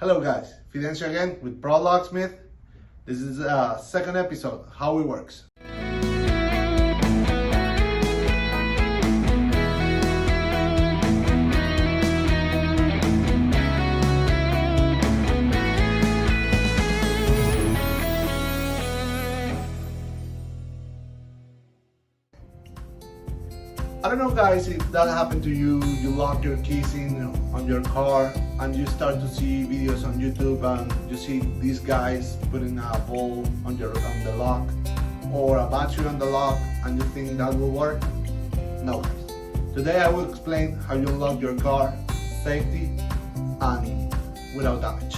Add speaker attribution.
Speaker 1: Hello guys, Fidencio again with Prolocksmith. This is the second episode, how it works. I don't know guys if that happened to you. You lock your keys in on your car and you start to see videos on YouTube and you see these guys putting a ball on the lock or a battery on the lock and you think that will work? No guys. Today I will explain how you unlock your car safety and without damage.